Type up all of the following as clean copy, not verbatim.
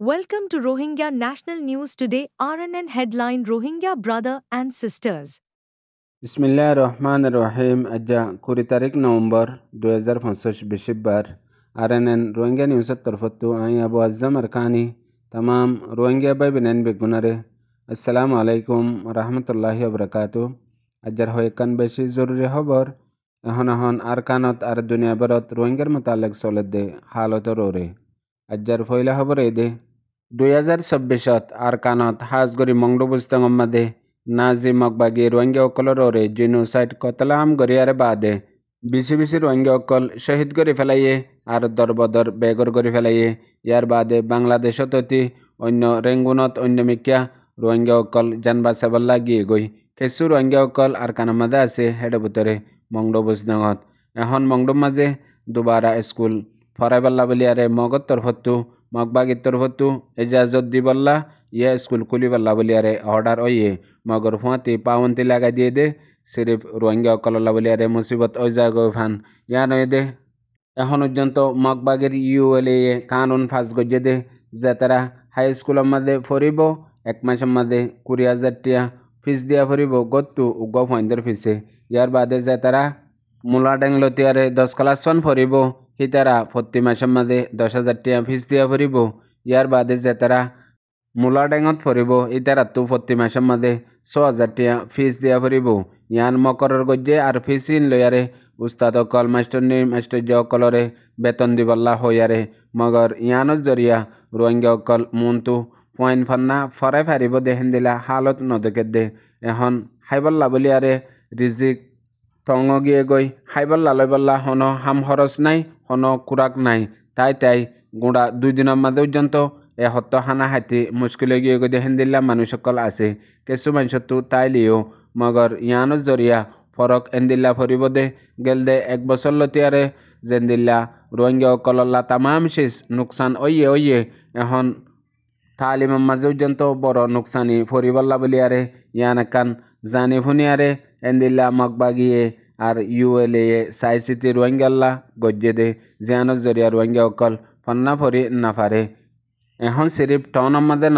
Welcome to Rohingya National News Today. RNN headline: Rohingya brother and sisters. बिस्मिल्लाहिर्रहमानिर्रहीम अज्जा कुरी तारीख नवंबर 2025 बिशिब्बार आरएनएन रोहिंग्या न्यूज़ तरफतु आई अबू अज़्ज़म अरकानी तमाम रोहिंग्या भाई बहन बेगुनरे अस्सलाम वालेकुम रहमतुल्लाहि व बरकातुहू अज्जर होए कन बेशी ज़रूरी खबर हन अरकानत आर दुनिया भरत रोहिंग्यार मुतालिक सोलदे हालत रोरे अज्जर फैला खबर दे 2026 अरकानत हाजगरी Mangdu बुस्तंगमध्ये Nazi मकबागी Rohingya ओकलरोरे genocide Katlam गरियारे बादे बिशी बिशी रोहिंग्या ओकल शहीद करी फेलाइए और दरबदर बेगर करी फेलाइए यार बादे बांग्लादेशत अति अन्य रेंगुनत अन्य मिक्या रोहिंग्या ओकल जान बासाबल्ला गिए गई केसु रोहिंग्या ओकल अरकानत आसे हेडे बुतरे मंगडो बुजनगत एहन मंगडो माजे दोबारा स्कूल फराइबल्ला बलियारे मगत तरफतु मकबागी तरफतु इजाजत दिबल्ला यह स्कूल खुली बल्ला बलियारे ऑर्डर ओये मगर फुआती पावंती लगा दिए दे सिर्फ रोहिंग्या कलला बलियारे मुसीबत ओजा गो फान या नय दे এখন পর্যন্ত মগবাগের ইউএলএ কানুন ফাঁস গজে দে যাতারা হাই স্কুলের মধ্যে ফরিব এক মাসের মধ্যে 20,000 টিয়া ফিস দিয়া ফরিব গত্তু উগ ফয়েন্দের ফিসে ইয়ার বাদে যাতারা মূলা ডেংলতিয়ারে 10 ক্লাস ফান ফরিব হিতারা প্রতি মাসের মধ্যে 10,000 টিয়া ফিস দিয়া ফরিব ইয়ার বাদে যাতারা মূলা ডেঙত ফরিব ইতারাতো প্রতি মাসের মধ্যে 6,000 টিয়া ফিস দিয়া ফরিব ইয়ান মকরর গজ্জে আর ফিসিন লয়ারে উস্তাদ অকল মাস্টার অকলরে বেতন দিবল্লা হইয়ারে মগর ইয়ানোর জরিয়া রোহিঙ্গা অকল মুন্তু পয়েন্ট ফান্না ফরাই ফারিব দেহেন দিলা হালত নদকে দে এখন হাইবল্লা বলিয়ারে রিজিক তঙ্গ গিয়ে গই হাইবল্লা লইবল্লা হন হাম খরচ নাই হন কুরাক নাই তাই গুঁড়া 2 দিনের মাঝে পর্যন্ত হত্য হানা হাতি মুশকিলে গিয়ে গই দেহেন দিল্লা মানুষ সকল আছে কিছু মানুষতো তাই লিও মগর ইয়ানোর জরিয়া ফরক এন্দিল্লা ফরিব দে গেল দে 1 বছর লতিয়ারে জেন্দিল্লা রোহিঙ্গা কলল্লা তামাম শেষ নুকসান ওয়ে এখন তালিমের মাঝে পর্যন্ত বড় নুকসানি ফরিবল্লা বলিয়ারে ইয়ান একান জানি ফুনিয়ারে এন্দিল্লা মকবাগিয়ে আর ইউএলএ সাইসিতি রোহিঙ্গাল্লা গজ্জে দে জিয়ানোর জরিয়া রোহিঙ্গা অকল ফন্না ফরি নাফারে এখন সিরিফ টাউনের মধ্যে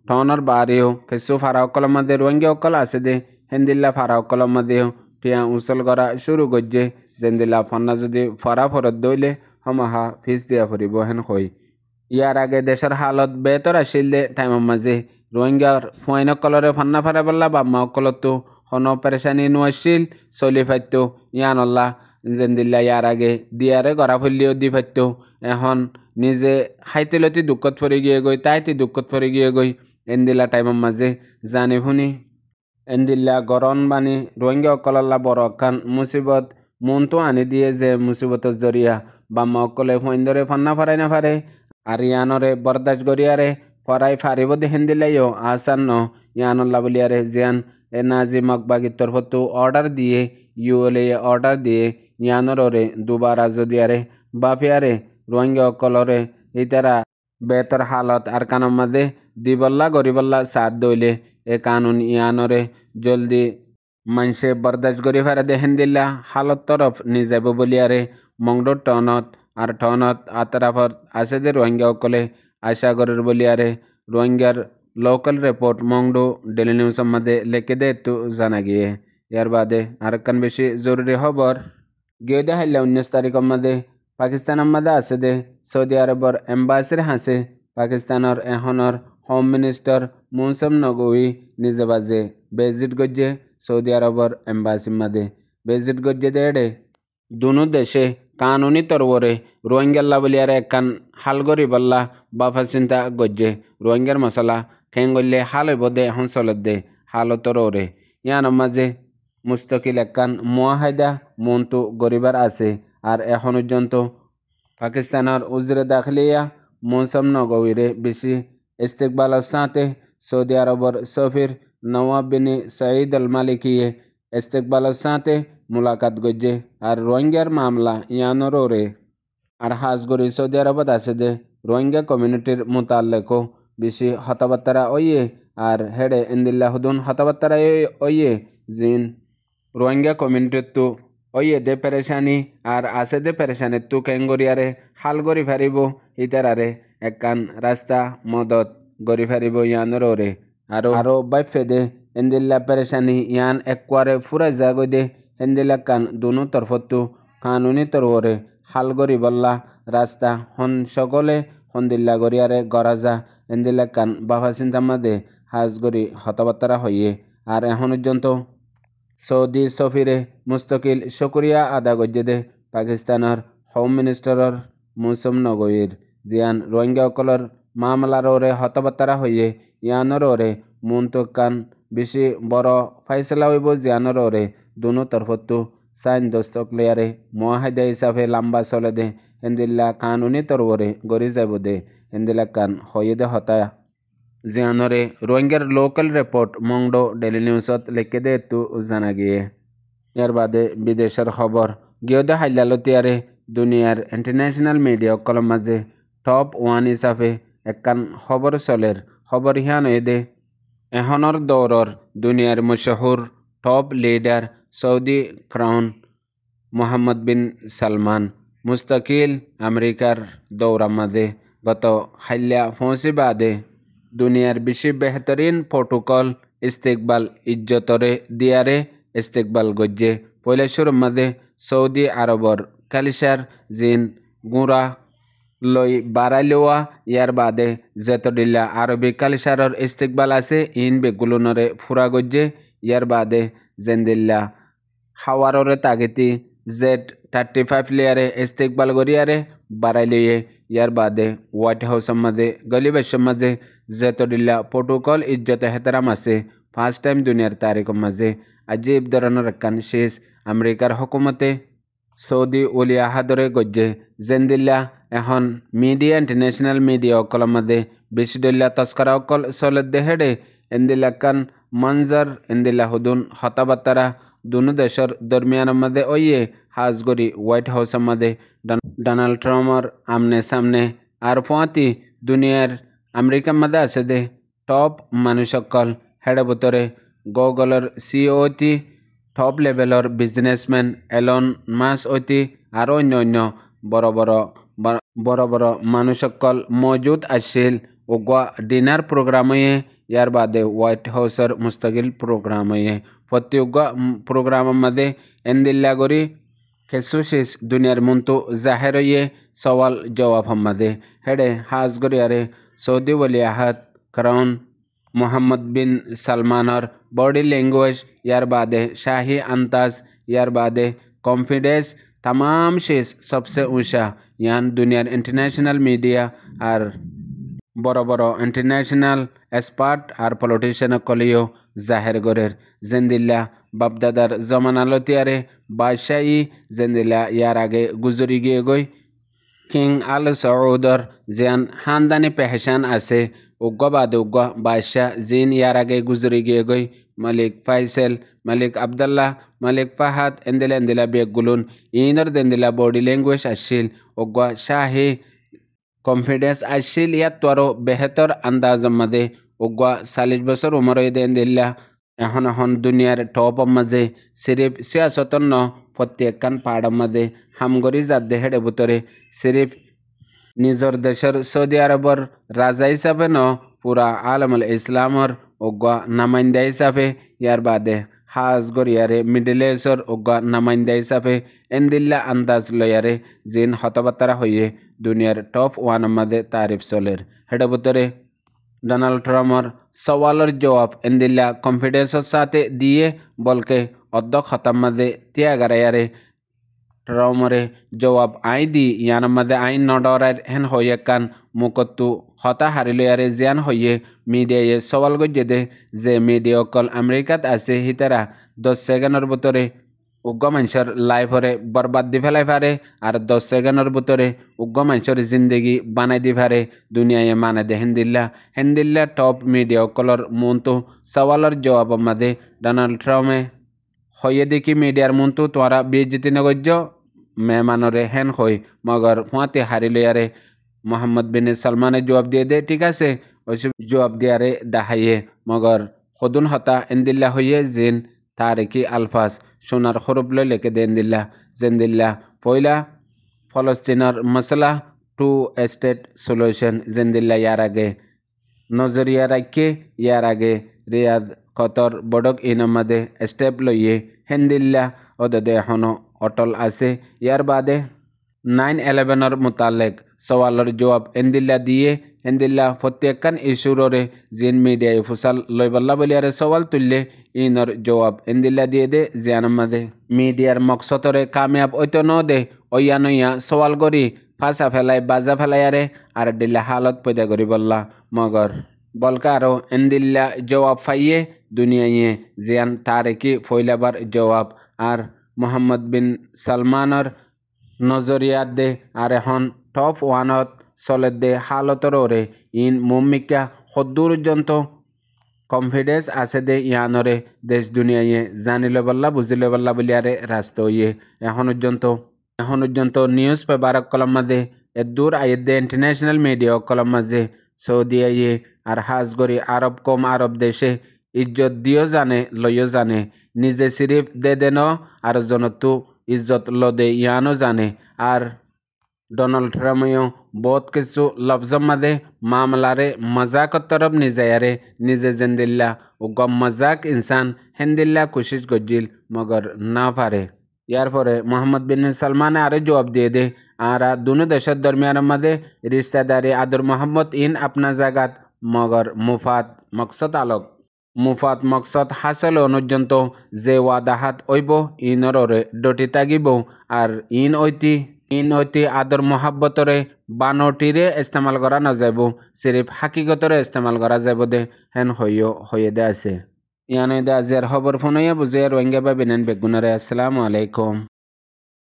টাউনের বাড়িও কিছু ফারা অকলের মধ্যে রোহিঙ্গা অকল আছে দে হেন্দিল্লা ফারা অকলের মধ্যেও টিয়া উসল করা শুরু গজ্জে জেন্দিল্লা ফন্না যদি ফরা ফরত দইলে হমহা ফিস দিয়া ফুরিব হেন কই ইয়ার আগে দেশের হালত বেতর আসিল দে টাইমের মাঝে রোহিঙ্গার ফুয়াইন অকলরে ফন্না ফারা বললা বাম্মা অকলতো হন পেরেশানি নুয়াশিল চলি ফাইতো ইয়ানল্লা জেন্দিল্লা ইয়ার আগে দিয়ারে গড়া ফুললিও দি ফাইতো এখন নিজে হাইতিলতি দুঃখত ফরি গিয়ে গই তাইতি দুঃখত ফরি গিয়ে গই এন্দিল্লা টাইমের মাঝে জানি শুনি এন্দিল্লা গরম বানি রোহিঙ্গা অকলল্লা বড় কান মুসিবত মনতো আনি দিয়ে যে মুসিবতর জরিয়া বাম্মা অকলে ফইন্দরে ফান্না ফারাই না ফারে আর ইয়ানরে বরদাস্ত গরিয়ারে ফরাই ফারিব দেহেন দিলাইও আসান ন ইয়ানল্লা বলিয়ারে জিয়ান এ নাজি মকবাগির তরফতো অর্ডার দিয়ে ইউএলএ অর্ডার দিয়ে ইয়ানরে দুবারা যদিয়ারে বাফিয়ারে রোহিঙ্গা অকলরে ইতারা বেতর হালত আর কানের মাঝে দিবল্লা গরিবল্লা সাথ দইলে এ কানুন ইয়ানরে জলদি মানুষে বরদাস্ত করি ফেরা দেহেন দিল্লা হালত তরফ নিজাব বলিয়ারে মংডো টনত আর টনত আতরাফত আছে যে রোহিঙ্গা অকলে আশা করার বলিয়ারে রোহিঙ্গার লোকাল রিপোর্ট মংডো ডেলি নিউজের মধ্যে লিখে দে তো জানা গিয়ে ইয়ার বাদে আর কান বেশি জরুরি খবর গিয়ে দেখাইলে 19 তারিখের মধ্যে পাকিস্তানের মধ্যে আছে দে সৌদি আরবর এম্বাসির হাসে পাকিস্তানের এখনর হোম মিনিস্টার মুসম নগবী নিজে বাজে বেজিট গজ্জে সৌদি আরবর এম্বাসির মধ্যে বেজিট গজ্জে দেড়ে দুনো দেশে কানুনি তরবরে রোহিঙ্গাল্লা বলিয়ারে একান হালগরি বল্লা বাফা চিন্তা গজ্জে রোহিঙ্গার মশলা খেঙ্গলে হাল হইব দে এখন চলত দে হালতর ওরে ইয়ানোর মাঝে মুস্তকিল একান মুয়াহাইদা মনতো গরিবার আছে আর এখন পর্যন্ত পাকিস্তানের উজরে দাখিলিয়া মৌসম নগবীরে বেশি ইস্তেকবালের সাথে সৌদি আরবর সফির নওয়াব বিন সঈদ আল মালিকিয়ে ইস্তেকবালের সাথে মুলাকাত গজ্জে আর রোহিঙ্গার মামলা ইয়ানোরে আর হাজগরি সৌদি আরবত আছে দে রোহিঙ্গা কমিউনিটির মোতাল্লেকও বেশি হতাবার্তারা ওয়ে আর হেডে ইন্দিল্লা হুদুন হতাবার্তারা ওয়ে জিন রোহিঙ্গা কমিউনিটির তো ওয়ে দে পেরেশানি আর আছে দে পেরেশানি তু কেঙ্গরিয়ারে হালগরি ফারিব ইতারারে একখান রাস্তা মদত গড়ি ফারিব ইয়ানরে আরো বাইফেদে এন্দিল্লা পেরেশানি ইয়ান একবারে ফুরা যাগৈ দে হেন্দিলা কান দুনো তরফতো কানুনি তরফরে হাল গড়ি বল্লা রাস্তা হন সকলে হন্দিল্লা গড়িয়ারে গরাজা এন্দিলা কান বাবা চিন্তা মাদে হাজ গড়ি হতাবার্তারা হইয়ে আর এখন পর্যন্ত সৌদি সফিরে মুস্তকিল শুক্রিয়া আদা গজ্জে দে পাকিস্তানের হোম মিনিস্টারর মৌসুম নগরীর জিয়ান ৰোহিঙ্গাসকলৰ মামলারে হতাবার্তারা হইয়ে ইয়ানরে মুন্তকান বেশি বড় ফাইসলা হইব জিয়ানরে দুনো তরফতো সাইন দস্তক লেয়ারে মুআহিদা হিসাবে লম্বা চলে দে হেন্দিল্লা কানুনি তরবরে গড়ি যাব দে হেন্দিল্লা কান হয়ে দে হতা জিয়ানরে রোহিঙ্গার লোকাল রিপোর্ট মংডো ডেইলি নিউজত লিখে দে একটু জানা গিয়ে ইয়ার বাদে বিদেশের খবর গিয়ে হাইলালতিয়ারে দুনিয়ার ইন্টারন্যাশনাল মিডিয়া কলম মাঝে টপ 1 হিসাবে একখান খবর চলের খবর হিয়ান হয়ে দে এখনের দৌরর দুনিয়ার মশহুর top leader Saudi crown Mohammed bin Salman মুস্তাকিল আমেরিকার দৌরা মাঝে গত হাইলা পৌঁছে বাদে দুনিয়ার বেশি বেহতরিন প্রোটোকল ইস্তেকবাল ইজ্জতরে দিয়ারে ইস্তেকবাল গজ্জে পয়লা শুরুর মাঝে সৌদি আরবর কালিসার জিন গুঁড়া লই বাড়াইলেওয়া ইয়ার বাদে যেতডিল্লা আরবি কালিসারর ইস্তেকবাল আছে ইন বেগুলনরে ফুরা গজ্জে ইয়ার বাদে জেন্দিল্লা হাওয়াররে তাগিতি Z35 লেয়ারে ইস্তেকবাল গড়িয়ারে বাড়াইলিয়ে ইয়ার বাদে হোয়াইট হাউসের মাঝে গলিবাসের মাঝে যেতডিল্লা প্রোটোকল ইজ্জত এহতারাম আছে ফার্স্ট টাইম দুনিয়ার তারিখের মাঝে আজীব ধরনের একখান শেষ আমেরিকার হুকুমতে সৌদি উলি আহাদরে গজ্জে জেন্দিল্লা এখন মিডিয়া ইন্টারন্যাশনাল মিডিয়া অকলের মাঝে বেশি দল্লা তস্করা অকল চলত দেহেডে এন্দিল্লা কান মঞ্জর এন্দিল্লা হুদুন হতাবার্তারা দুনো দেশের দরমিয়ানের মাঝে ওইয়ে হাজগরি হোয়াইট হাউসের মাঝে ডোনাল্ড ট্রাম্পর আমনে সামনে আর পোয়াতি দুনিয়ার আমেরিকার মাঝে আছে দে টপ মানুষ সকল হেডে ভিতরে গুগলের সিইও অতি টপ লেভেলর বিজনেসম্যান এলন মাস্ক অতি আর অন্য অন্য বড় বড় মানুষ সকল মজুদ আছিল ওগুয়া ডিনার প্রোগ্রাম হয়ে ইয়ার বাদে হোয়াইট হাউসের মুস্তাকিল প্রোগ্রাম হয়ে প্রতি প্রোগ্রামের মাঝে এন্দিল্লা গরি খেসু শেষ দুনিয়ার মন্তু জাহের হয়ে সওয়াল জবাব মাঝে হেডে হাজ গরিয়ারে সৌদি ওলি আহাদ ক্রাউন মোহাম্মদ বিন সালমানর বডি ল্যাঙ্গুয়েজ ইয়ার বাদে শাही अंदाज ইয়ার বাদে কনফিডেন্স तमाम শেষ सबसे ऊंचा यान दुनियार इंटरनेशनल मीडिया और बड़ बड़ इंटरनेशनल एक्सपार्ट और पॉलिटिशियन कलियो जाहिर गरेर जेंदिल्ला बापदादार जमानालतियारे बादशाही जेंदिल्ला यार आगे गुजरी गए गई किंग आल सऊदर जियान खानदानी पहचान आसे उग्गा बाद उग्गा बादशाह जिन यार आगे गुजरी गए गई मलिक फैसल मलिक अब्दुल्ला मलिक फहाद एंदिला बेगुलुन इनर देंदिला बॉडी लैंग्वेज आशिल उग्गा शाही कॉन्फिडेंस आशिल या त्वरो बेहतर अंदाज मदे उग्गा 40 बছর उम्र देंदिला এখন দুনিয়ার টপ মাঝে সিরিফ সিয়াসতন ন প্রত্যেকখান পাহাড় মাঝে হামগরি যার দেহের ভিতরে সিরিফ নিজর দেশের সৌদি আরবর রাজা হিসাবে ন পুরা আলমুল ইসলামর ওগা নামাইন্দা হিসাবে ইয়ার বাদে হাজ গরিয়ারে মিডল ইস্টর ওগা নামাইন্দা হিসাবে এন্দিল্লা আন্দাজ লয়ারে জিন হতবার্তারা হয়ে দুনিয়ার টপ 1 মাঝে তারিফ চলের হেডের ভিতরে ডোনাল্ড ট্রাম্পর সওয়ালের জবাব এন্দিল্লা কনফিডেন্সের সাথে দিয়ে বলকে অধ্যক্ষ হতার মাঝে ত্যাগারে ট্রাম্পরে জবাব আই দি ইয়ার মাঝে আইন নডরার হেন হয়ে কান মুকত্তু হতা হারিলয়ারে জিয়ান হয়ে মিডিয়ায় সওয়াল গজ্জে দে যে মিডিয়া অকল আমেরিকাত আছে হিতারা 10 সেকেন্ডের ভিতরে উগ্র মানুষের লাইফরে বরবাদ দি ফেলাই পারে আর 10 সেকেন্ডের ভিতরে উগ্র মানুষের জিন্দগি বানাই দি পারে দুনিয়ায় মানে দে হেন্দিল্লা টপ মিডিয়া অকলর মন্তু সওয়ালের জবাব মাঝে ডোনাল্ড ট্রাম্পে হয়ে দেখি মিডিয়ার মন্তু তোরা বেজ্জতি নগজ্য মেহমানরে হেন হই মগর ফুয়াতে হারিলয়ারে মোহাম্মদ বিন সালমানের জবাব দিয়ে দে ঠিক আছে ওইসব জবাব দিয়ারে দাহাইয়ে মগর সদুন হতা এন্দিল্লা হইয়ে জিন তারিকি আলফাজ সোনার খরুবলে লেখে দেন দিল্লা জেন্দিল্লা পয়লা ফলস্তিনের মশলা টু স্টেট সলিউশন জেন্দিল্লা ইয়ার আগে নজরিয়া রাখে ইয়ার আগে রিয়াদ কতর বডক ইনমাদে স্টেপ লইয়ে হেন্দিল্লা ওদে এখনো অটল আছে। ইয়ার বাদে 9/11 মোতালেক সওয়ালর জবাব এন্দিল্লা দিয়ে হেন্দিল্লা প্রত্যেকখান ইস্যুরে জিন মিডিয়ায় ফুসাল লইবল্লা বলিয়ারে সওয়াল তুললে ইনর জবাব এন্দিল্লা দিয়ে দে জিয়ান মাঝে মিডিয়ার মকসতরে কামিয়াব ওইতো ন দে ওইয়া নইয়া সওয়াল করি ফাঁসা ফেলাই বাজা ফেলাইয়ারে আর দিল্লা হালত পয়দা করি বললা মগর বলকা আরো এন্দিল্লা জবাব ফাইয়ে দুনিয়ায় জিয়ান তারেকি ফইলাবার জবাব আর মোহাম্মদ বিন সালমানর নজরিয়াত দে আর এখন টপ ওয়ানত চলে দে হালতরে ইন মুমিকা সদ্দূর পর্যন্ত কনফিডেন্স আছে দে ইয়ানরে দেশ দুনিয়ায় জানিলে বললা বুঝিলে বললা বলিয়ারে রাস্তা ইয়ে এখন পর্যন্ত নিউজ পেপার কলম মাঝে দূর আয়ে দে ইন্টারন্যাশনাল মিডিয়া কলম মাঝে সৌদি আইয়ে আর হাজগরি আরব দেশে ইজ্জত দিও জানে লইও জানে নিজে সিরিফ দে দেন আর জনতু ইজ্জত লদে ইয়ানো জানে আর ডোনাল্ড ট্রাম্পও বহুত কিছু লফজম মাদে মামলারে মজাক তরফ নিজায়ারে নিজে জেন্দিল্লা ও গম মজাক ইনসান হেন্দিল্লা কোশিশ গজিল মগর না পারে। ইয়ার পরে মোহাম্মদ বিন সালমানে আরো জবাব দিয়ে দে আর দুনো দেশের দরমিয়ান মাদে রিস্তাদারি আদর মোহাম্মদ ইন আপনা জাগাত মগর মুফাত মকসদ হাসল অনুযন্ত যে ওয়াদাহাত ওইব ইনরে ডটি তাগিব আর ইন ঐতি আদর মোহাব্বতরে বানটিরে ইস্তেমাল করা না যাব সিরিফ হাকিগতরে ইস্তেমাল করা যাব দে হেন হইয়ে দে আছে ইয়ানে দে আজিয়ার খবর ফোনইয়া বুঝে রোহিঙ্গা বা বিনেন বেগুনারে। আসসালামু আলাইকুম।